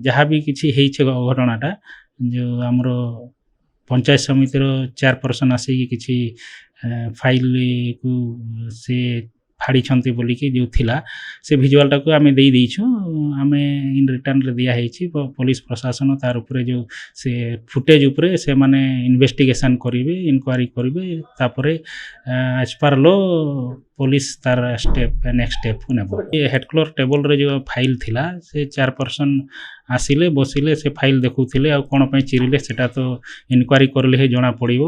ଯାହା ବି କିଛି ହେଇଛି ଘଟଣାଟା ଯେଉଁ ଆମର ପଞ୍ଚାୟତ ସମିତିର ଚେୟାରପର୍ସନ୍ ଆସିକି କିଛି ଫାଇଲ୍କୁ ସେ ଫାଡ଼ିଛନ୍ତି ବୋଲିକି ଯେଉଁ ଥିଲା ସେ ଭିଜୁଆଲ୍ଟାକୁ ଆମେ ଦେଇଛୁ। ଆମେ ଇନ୍ ରିଟର୍ଣ୍ଣରେ ଦିଆହେଇଛି। ପୋଲିସ ପ୍ରଶାସନ ତାର ଉପରେ ଯେଉଁ ସେ ଫୁଟେଜ୍ ଉପରେ ସେମାନେ ଇନଭେଷ୍ଟିଗେସନ୍ କରିବେ, ଇନକ୍ୱାରି କରିବେ। ତାପରେ ଆଜ୍ ପାର୍ ଲ ପୋଲିସ ତାର ନେକ୍ସଟ ଷ୍ଟେପ୍କୁ ନେବ। ହେଡ୍ କ୍ଲର୍କ ଟେବଲ୍ରେ ଯେଉଁ ଫାଇଲ୍ ଥିଲା ସେ ଚେୟାରପର୍ସନ୍ ଆସିଲେ, ବସିଲେ, ସେ ଫାଇଲ୍ ଦେଖୁଥିଲେ। ଆଉ କ'ଣ ପାଇଁ ଚିରିଲେ ସେଟା ତ ଇନକ୍ୱାରି କରିଲେ ହିଁ ଜଣା ପଡ଼ିବ।